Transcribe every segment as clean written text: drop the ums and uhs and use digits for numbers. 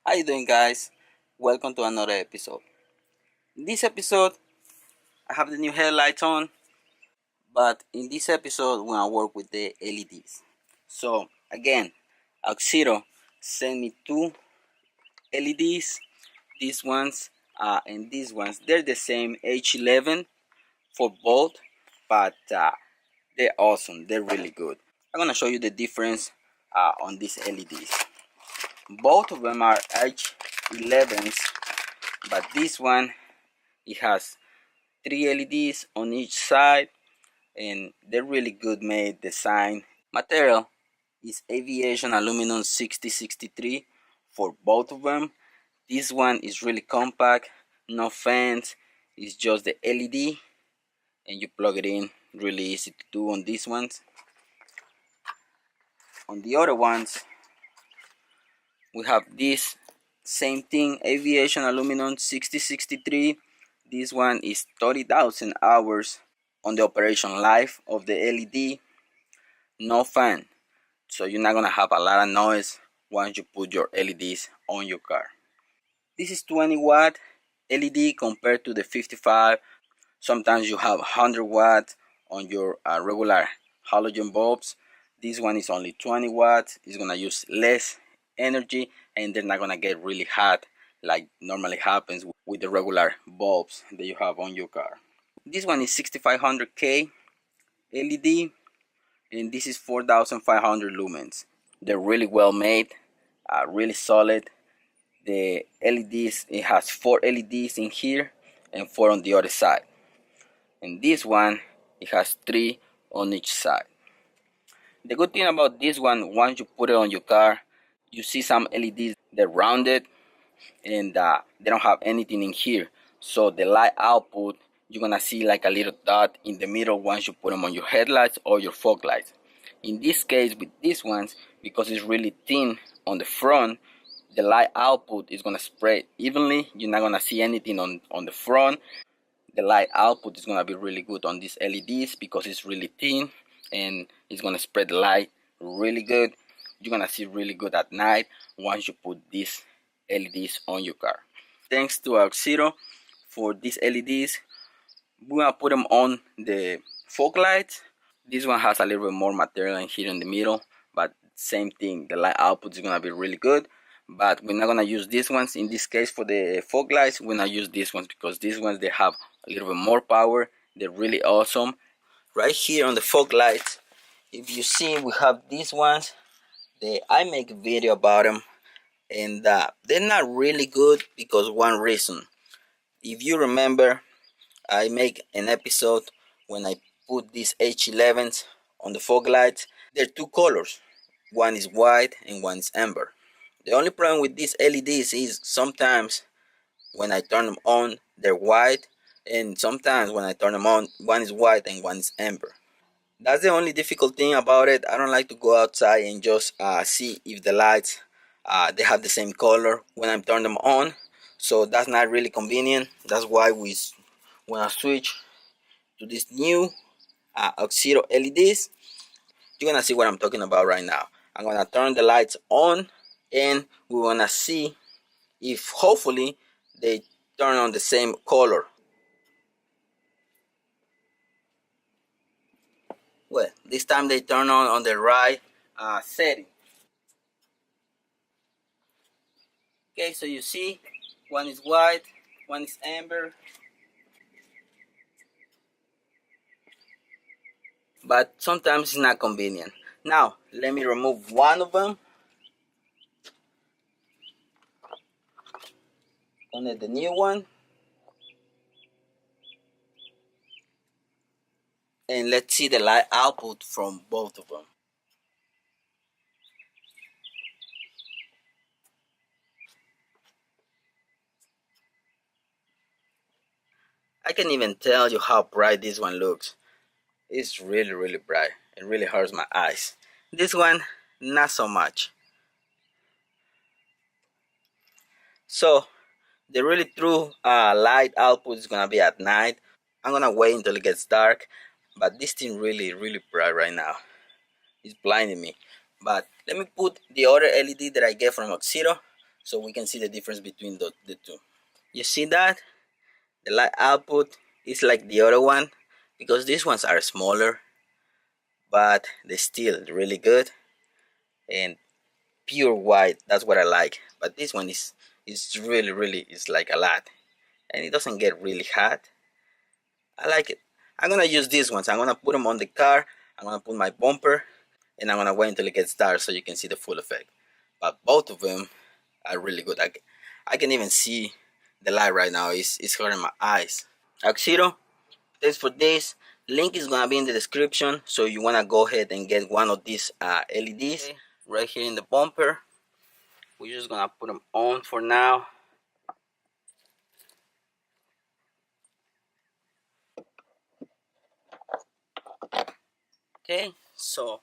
How you doing, guys? Welcome to another episode. In this episode, I have the new headlights on, but in this episode, we're gonna work with the LEDs. So again, Auxito sent me two LEDs. These ones and these ones, they're the same H11 for both, but they're awesome. They're really good. I'm gonna show you the difference on these LEDs. Both of them are H11s, but this one, it has 3 LEDs on each side, and they're really good made design. Material is aviation aluminum 6063 for both of them. This one is really compact, no fans, it's just the LED, and you plug it in. Really easy to do on these ones. On the other ones, we have this same thing, aviation aluminum 6063. This one is 30,000 hours on the operation life of the LED. No fan, so you're not gonna have a lot of noise once you put your LEDs on your car. This is 20-watt LED compared to the 55. Sometimes you have 100 watts on your regular halogen bulbs. This one is only 20 watts. It's gonna use less energy, and they're not gonna get really hot like normally happens with the regular bulbs that you have on your car. This one is 6500K LED, and this is 4500 lumens. They're really well made, really solid. The LEDs, it has 4 LEDs in here and 4 on the other side, and this one, it has 3 on each side. The good thing about this one, once you put it on your car, you see some LEDs, they're rounded, and they don't have anything in here, so the light output, you're gonna see like a little dot in the middle once you put them on your headlights or your fog lights. In this case, with these ones, because it's really thin on the front, the light output is gonna spread evenly. You're not gonna see anything on the front. The light output is gonna be really good on these LEDs because it's really thin, and it's gonna spread the light really good. You're gonna see really good at night once you put these LEDs on your car. Thanks to Auxito for these LEDs. We're gonna put them on the fog lights. This one has a little bit more material in here in the middle, but same thing, the light output is gonna be really good. But we're not gonna use these ones in this case for the fog lights. We're gonna use these ones because these ones, they have a little bit more power. They're really awesome. Right here on the fog lights, if you see, we have these ones. I make a video about them, and they're not really good because one reason. If you remember, I make an episode when I put these H11s on the fog lights. They're two colors. One is white and one is amber. The only problem with these LEDs is sometimes when I turn them on, they're white, and sometimes when I turn them on, one is white and one is amber. That's the only difficult thing about it. I don't like to go outside and just see if the lights they have the same color when I turn them on. So that's not really convenient. That's why when I switch to this new Auxito LEDs, you're gonna see what I'm talking about right now. I'm gonna turn the lights on, and we're gonna see if hopefully they turn on the same color. Well, this time they turn on the right setting. Okay, so you see, one is white, one is amber, but sometimes it's not convenient. Now, let me remove one of them. Connect the new one. And let's see the light output from both of them. I can even tell you how bright this one looks. It's really, really bright. It really hurts my eyes. This one, not so much. So, the really true light output is gonna be at night. I'm gonna wait until it gets dark, but this thing really, really bright right now. It's blinding me. But let me put the other LED that I get from Auxito so we can see the difference between the two. You see that the light output is like the other one, because these ones are smaller, but they're still really good and pure white. That's what I like. But this one is really is like a lot, and it doesn't get really hot. I like it. I'm gonna use these ones. I'm gonna put them on the car. I'm gonna put my bumper, and I'm gonna wait until it gets dark so you can see the full effect. But both of them are really good. I can even see the light right now. It's hurting my eyes. Auxito, thanks for this. Link is gonna be in the description, so you wanna go ahead and get one of these LEDs. Okay. Right here in the bumper. We're just gonna put them on for now. Okay, so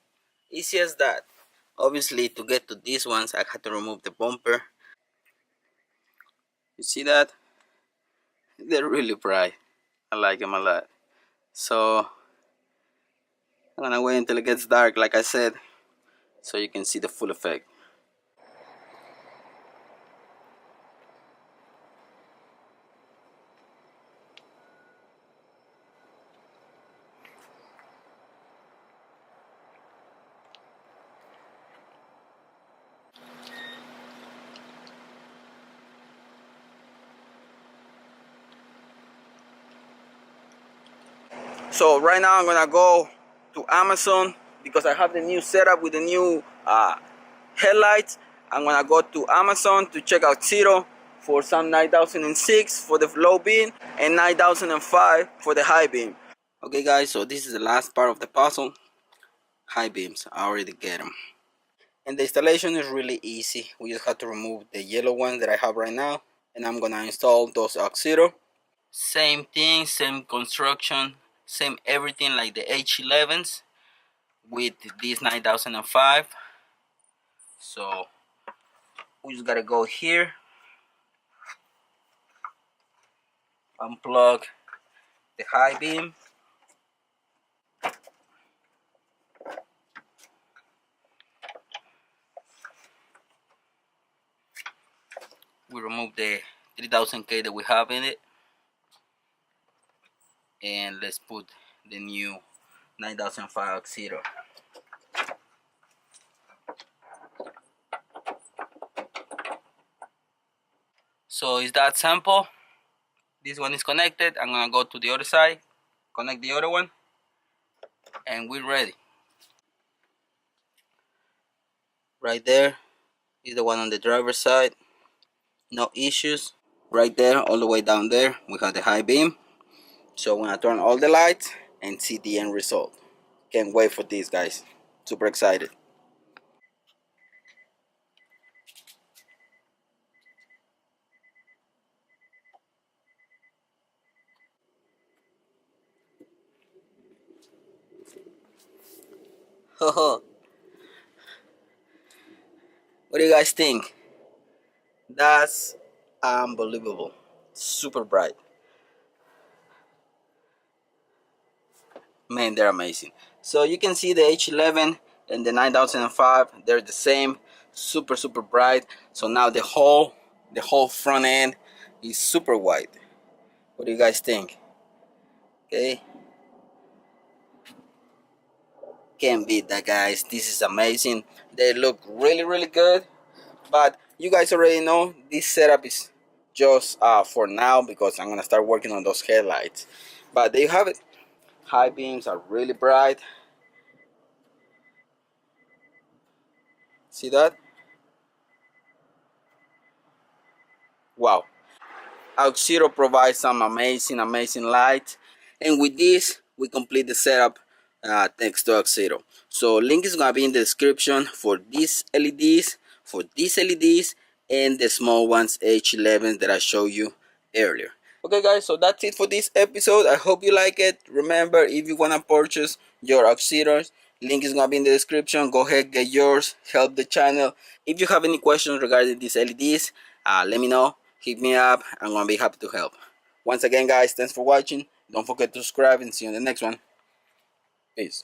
easy as that. Obviously, to get to these ones, I had to remove the bumper. You see that? They're really bright. I like them a lot. So I'm gonna wait until it gets dark, like I said, so you can see the full effect. So right now I'm gonna go to Amazon because I have the new setup with the new headlights. I'm gonna go to Amazon to check out Auxito for some 9006 for the low beam and 9005 for the high beam. Okay guys, so this is the last part of the puzzle. High beams, I already get them. And the installation is really easy. We just have to remove the yellow one that I have right now, and I'm gonna install those Auxito. Same thing, same construction, same everything like the H11s with this 9005. So we just gotta go here, unplug the high beam, we remove the 3000K that we have in it, and let's put the new 9005 Auxito. So it's that simple. This one is connected. I'm gonna go to the other side, connect the other one, and we're ready. Right there is the one on the driver's side. No issues. Right there, all the way down there, we have the high beam. So I'm gonna turn all the lights and see the end result. Can't wait for this, guys. Super excited. What do you guys think? That's unbelievable. Super bright. Man, they're amazing. So you can see the H11 and the 9005, they're the same. Super bright. So now the whole front end is super white. What do you guys think? Okay, can't beat that, guys. This is amazing. They look really good. But you guys already know this setup is just for now, because I'm gonna start working on those headlights. But there you have it. High beams are really bright. See that? Wow. Auxito provides some amazing light, and with this we complete the setup thanks to Auxito. So link is gonna be in the description for these LEDs, and the small ones H11 that I showed you earlier. Okay guys, so that's it for this episode. I hope you like it. Remember, if you wanna purchase your Auxitos, link is gonna be in the description. Go ahead, get yours, help the channel. If you have any questions regarding these LEDs, let me know. Hit me up. I'm gonna be happy to help. Once again, guys, thanks for watching. Don't forget to subscribe, and see you in the next one. Peace.